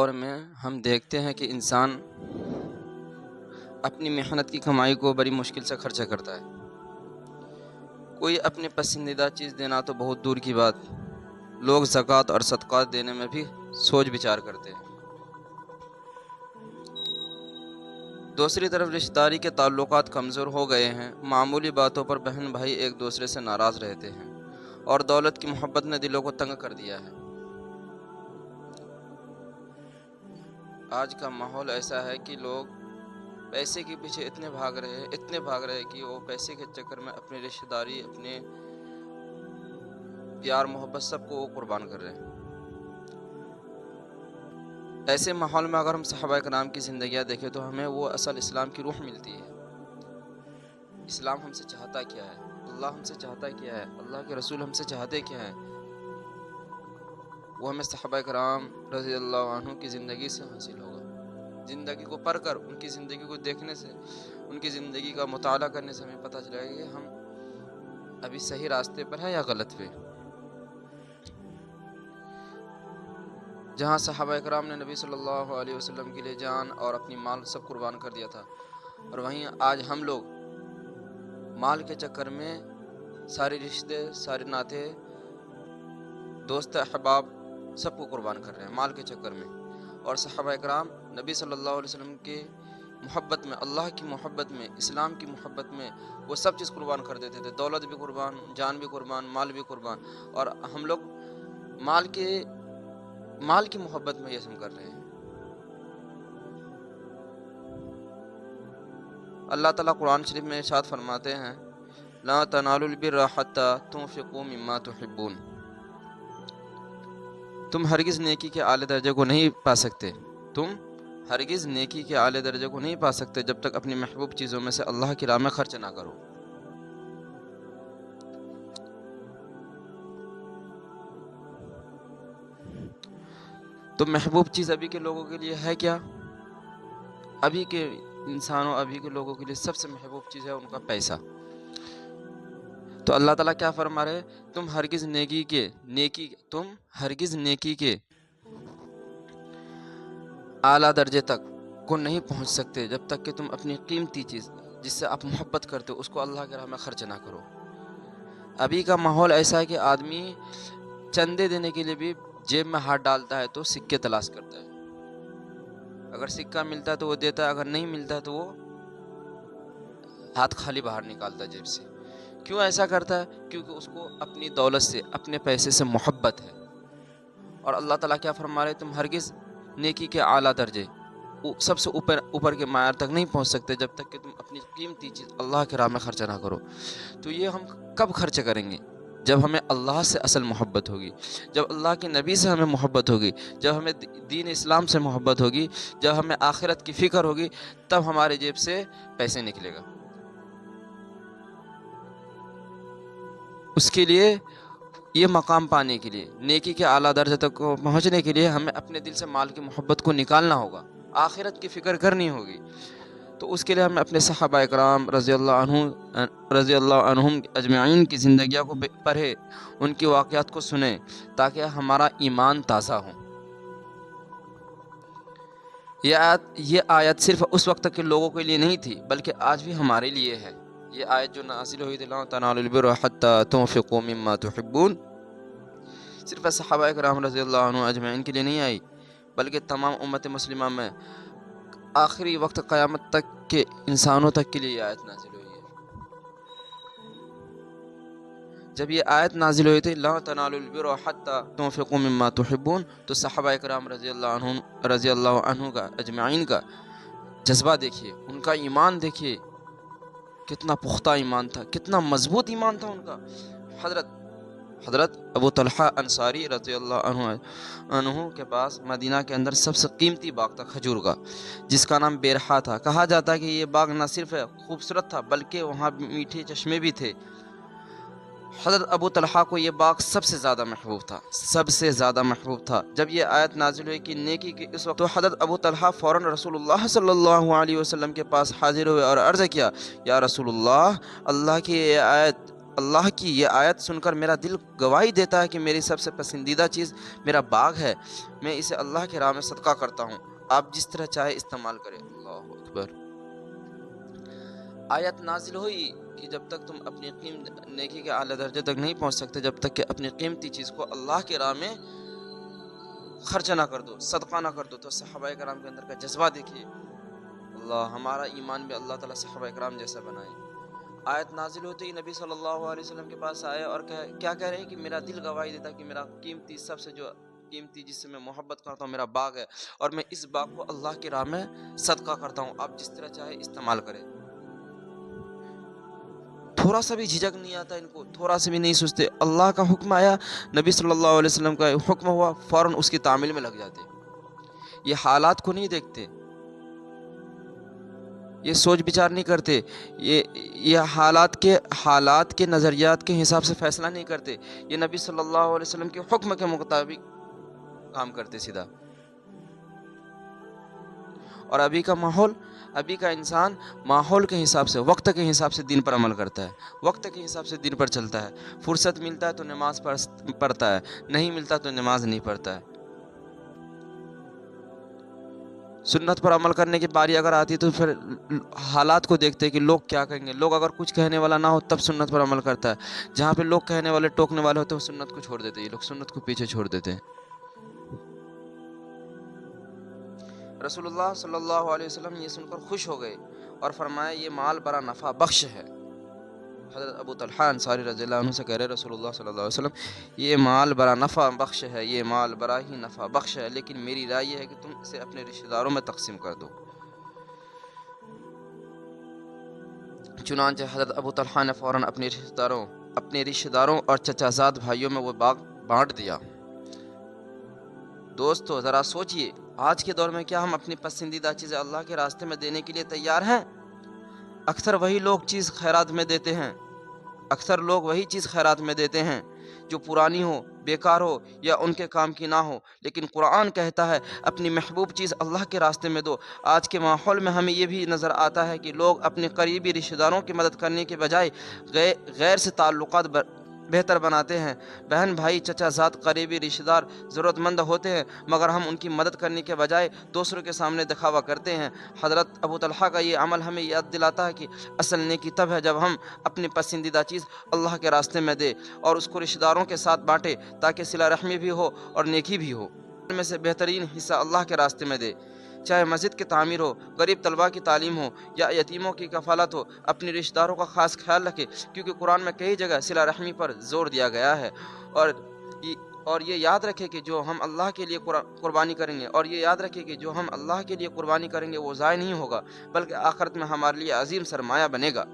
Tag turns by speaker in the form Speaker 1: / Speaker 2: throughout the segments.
Speaker 1: دور میں ہم دیکھتے ہیں کہ انسان اپنی محنت کی کمائی کو بڑی مشکل سے خرچہ کرتا ہے۔ کوئی اپنی پسندیدہ چیز دینا تو بہت دور کی بات، لوگ زکوٰۃ اور صدقات دینے میں بھی سوچ بچار کرتے ہیں۔ دوسری طرف رشتہ داری کے تعلقات کمزور ہو گئے ہیں، معمولی باتوں پر بہن بھائی ایک دوسرے سے ناراض رہتے ہیں اور دولت کی محبت نے دلوں کو تنگ کر دیا ہے۔ آج کا ماحول ایسا ہے کہ لوگ پیسے کے پیچھے اتنے بھاگ رہے ہیں کہ وہ پیسے کے چکر میں اپنی رشتہ داری، اپنے پیار محبت سب کو قربان کر رہے ہیں۔ ایسے ماحول میں اگر ہم صحابہ کرام کی زندگیاں دیکھیں تو ہمیں وہ اصل اسلام کی روح ملتی ہے۔ اسلام ہم سے چاہتا کیا ہے، اللہ ہم سے چاہتا کیا ہے، اللہ کے رسول ہم سے چاہتے کیا ہے، وہ ہمیں صحابہ کرام رضی اللہ عنہ کی زندگی سے حاصل ہوگا۔ زندگی کو پڑھ کر، ان کی زندگی کو دیکھنے سے، ان کی زندگی کا مطالعہ کرنے سے ہمیں پتہ چلے گا کہ ہم ابھی صحیح راستے پر ہیں یا غلط پہ۔ جہاں صحابہ کرام نے نبی صلی اللہ علیہ وسلم کے لیے جان اور اپنی مال سب قربان کر دیا تھا، اور وہیں آج ہم لوگ مال کے چکر میں سارے رشتے، سارے ناتے، دوست احباب سب کو قربان کر رہے ہیں مال کے چکر میں۔ اور صحابہ کرام نبی صلی اللہ علیہ وسلم کے محبت میں، اللہ کی محبت میں، اسلام کی محبت میں وہ سب چیز قربان کر دیتے تھے، دولت بھی قربان، جان بھی قربان، مال بھی قربان، اور ہم لوگ مال کی محبت میں یہ سب کر رہے ہیں۔ اللہ تعالیٰ قرآن شریف میں ارشاد فرماتے ہیں، لا تنالوا البر حتى تنفقوا مما تحبون، تم ہرگز نیکی کے اعلی درجے کو نہیں پا سکتے، تم ہرگز نیکی کے اعلی درجے کو نہیں پا سکتے جب تک اپنی محبوب چیزوں میں سے اللہ کی راہ میں خرچ نہ کرو۔ تو محبوب چیز ابھی کے لوگوں کے لیے ہے کیا؟ ابھی کے انسانوں، ابھی کے لوگوں کے لیے سب سے محبوب چیز ہے ان کا پیسہ۔ تو اللہ تعالیٰ کیا فرما رہے، تم ہرگز نیکی کے اعلیٰ درجے تک کو نہیں پہنچ سکتے جب تک کہ تم اپنی قیمتی چیز جس سے آپ محبت کرتے ہو اس کو اللہ کے راہ میں خرچ نہ کرو۔ ابھی کا ماحول ایسا ہے کہ آدمی چندے دینے کے لیے بھی جیب میں ہاتھ ڈالتا ہے تو سکے تلاش کرتا ہے، اگر سکہ ملتا ہے تو وہ دیتا ہے، اگر نہیں ملتا ہے تو وہ ہاتھ خالی باہر نکالتا ہے جیب سے۔ کیوں ایسا کرتا ہے؟ کیونکہ اس کو اپنی دولت سے، اپنے پیسے سے محبت ہے۔ اور اللہ تعالیٰ کیا فرما رہے، تم ہرگز نیکی کے اعلیٰ درجے، سب سے اوپر کے معیار تک نہیں پہنچ سکتے جب تک کہ تم اپنی قیمتی چیز اللہ کے راہ میں خرچہ نہ کرو۔ تو یہ ہم کب خرچ کریں گے؟ جب ہمیں اللہ سے اصل محبت ہوگی، جب اللہ کے نبی سے ہمیں محبت ہوگی، جب ہمیں دین اسلام سے محبت ہوگی، جب ہمیں آخرت کی فکر ہوگی، تب ہمارے جیب سے پیسے نکلے گا۔ اس کے لیے، یہ مقام پانے کے لیے، نیکی کے اعلیٰ درجے تک پہنچنے کے لیے ہمیں اپنے دل سے مال کی محبت کو نکالنا ہوگا، آخرت کی فکر کرنی ہوگی۔ تو اس کے لیے ہمیں اپنے صحابہ کرام رضی اللہ عنہم اجمعین کی زندگیوں کو پڑھے، ان کی واقعات کو سنیں تاکہ ہمارا ایمان تازہ ہو۔ یہ آیت صرف اس وقت کے لوگوں کے لیے نہیں تھی بلکہ آج بھی ہمارے لیے ہے۔ یہ آیت جو نازل ہوئی تھی، لا تنالوا البر حتى تنفقوا مما تحبون، صرف صحابہ کرام رضی اللہ عنہ اجمعین کے لیے نہیں آئی بلکہ تمام امت مسلمہ میں آخری وقت قیامت تک کے انسانوں تک کے لیے یہ آیت نازل ہوئی ہے۔ جب یہ آیت نازل ہوئی تھی، لا تنالوا البر حتى تنفقوا مما تحبون، تو صحابہ کرام رضی اللہ عنہ کا، اجمعین کا جذبہ دیکھیے، ان کا ایمان دیکھیے، کتنا پختہ ایمان تھا، کتنا مضبوط ایمان تھا ان کا۔ حضرت ابو طلحہ انصاری رضی اللہ عنہ کے پاس مدینہ کے اندر سب سے قیمتی باغ تھا کھجور کا، جس کا نام بیرحا تھا۔ کہا جاتا ہے کہ یہ باغ نہ صرف خوبصورت تھا بلکہ وہاں میٹھے چشمے بھی تھے۔ حضرت ابو طلحہ کو یہ باغ سب سے زیادہ محبوب تھا۔ جب یہ آیت نازل ہوئی کہ نیکی کی اس وقت، تو حضرت ابو طلحہ فوراً رسول اللہ صلی اللہ علیہ وسلم کے پاس حاضر ہوئے اور عرض کیا، یا رسول اللہ، اللہ کی یہ آیت اللہ کی یہ آیت سن کر میرا دل گواہی دیتا ہے کہ میری سب سے پسندیدہ چیز میرا باغ ہے، میں اسے اللہ کی راہ میں صدقہ کرتا ہوں، آپ جس طرح چاہے استعمال کریں۔ اللہ اکبر۔ آیت نازل ہوئی کہ جب تک تم اپنی نیکی کے اعلیٰ درجے تک نہیں پہنچ سکتے جب تک کہ اپنی قیمتی چیز کو اللہ کی راہ میں خرچ نہ کر دو، صدقہ نہ کر دو۔ تو صحابہ کرام کے اندر کا جذبہ دیکھیے، اللہ ہمارا ایمان بھی اللہ تعالیٰ صحابہ کرام جیسا بنائے۔ آیت نازل ہوتے ہی نبی صلی اللہ علیہ وسلم کے پاس آئے اور کیا کہہ رہے ہیں کہ میرا دل گواہی دیتا کہ میرا قیمتی، سب سے جو قیمتی جس سے میں محبت کرتا ہوں، میرا باغ ہے، اور میں اس باغ کو اللہ کی راہ میں صدقہ کرتا ہوں، آپ جس طرح چاہے استعمال کریں۔ تھوڑا سا بھی جھجک نہیں آتا ان کو، تھوڑا سا بھی نہیں سوچتے۔ اللہ کا حکم آیا، نبی صلی اللہ علیہ وسلم کا حکم ہوا، فوراً اس کی تعمیل میں لگ جاتے۔ یہ حالات کو نہیں دیکھتے، یہ سوچ بچار نہیں کرتے، یہ حالات کے نظریات کے حساب سے فیصلہ نہیں کرتے، یہ نبی صلی اللہ علیہ وسلم کے حکم کے مطابق کام کرتے سیدھا۔ اور ابھی کا انسان ماحول کے حساب سے، وقت کے حساب سے دین پر عمل کرتا ہے، وقت کے حساب سے دین پر چلتا ہے۔ فرصت ملتا ہے تو نماز پڑھتا ہے، نہیں ملتا تو نماز نہیں پڑھتا ہے۔ سنت پر عمل کرنے کی باری اگر آتی تو پھر حالات کو دیکھتے کہ لوگ کیا کہیں گے، لوگ اگر کچھ کہنے والا نہ ہو تب سنت پر عمل کرتا ہے، جہاں پہ لوگ کہنے والے، ٹوکنے والے ہوتے ہیں، وہ سنت کو چھوڑ دیتے ہیں، یہ لوگ سنت کو پیچھے چھوڑ دیتے ہیں۔ رسول اللہ صلی اللہ علیہ وسلم یہ سن کر خوش ہو گئے اور فرمایا یہ مال بڑا نفع بخش ہے۔ حضرت ابو طلحہ انصاری رضی اللہ عنہ سے کہہ رہے رسول اللہ صلی اللہ علیہ وسلم یہ مال بڑا نفع بخش ہے، یہ مال بڑا ہی نفع بخش ہے، لیکن میری رائے یہ ہے کہ تم اسے اپنے رشتہ داروں میں تقسیم کر دو۔ چنانچہ حضرت ابو طلحہ نے فوراً اپنے رشتہ داروں اور چچا زاد بھائیوں میں وہ باغ بانٹ دیا۔ دوستو ذرا سوچئے، آج کے دور میں کیا ہم اپنی پسندیدہ چیزیں اللہ کے راستے میں دینے کے لیے تیار ہیں؟ اکثر وہی لوگ چیز خیرات میں دیتے ہیں جو پرانی ہو، بیکار ہو یا ان کے کام کی نہ ہو، لیکن قرآن کہتا ہے اپنی محبوب چیز اللہ کے راستے میں دو۔ آج کے ماحول میں ہمیں یہ بھی نظر آتا ہے کہ لوگ اپنے قریبی رشتہ داروں کی مدد کرنے کے بجائے غیر سے تعلقات بہتر بناتے ہیں۔ بہن، بھائی، چچا زاد، قریبی رشتہ دار ضرورت مند ہوتے ہیں، مگر ہم ان کی مدد کرنے کے بجائے دوسروں کے سامنے دکھاوا کرتے ہیں۔ حضرت ابو طلحہ کا یہ عمل ہمیں یاد دلاتا ہے کہ اصل نیکی تب ہے جب ہم اپنی پسندیدہ چیز اللہ کے راستے میں دیں اور اس کو رشتہ داروں کے ساتھ بانٹیں، تاکہ صلہ رحمی بھی ہو اور نیکی بھی ہو۔ ان میں سے بہترین حصہ اللہ کے راستے میں دے، چاہے مسجد کی تعمیر ہو، غریب طلباء کی تعلیم ہو یا یتیموں کی کفالت ہو۔ اپنے رشتہ داروں کا خاص خیال رکھے، کیونکہ قرآن میں کئی جگہ صلہ رحمی پر زور دیا گیا ہے۔ اور یہ یاد رکھے کہ جو ہم اللہ کے لیے قربانی کریں گے وہ ضائع نہیں ہوگا، بلکہ آخرت میں ہمارے لیے عظیم سرمایہ بنے گا۔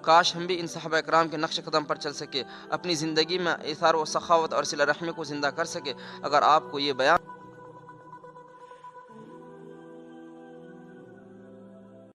Speaker 1: کاش ہم بھی ان صحابہ کرام کے نقش قدم پر چل سکے، اپنی زندگی میں ایثار و سخاوت اور صلہ رحمی کو زندہ کر سکے۔ اگر آپ کو یہ بیان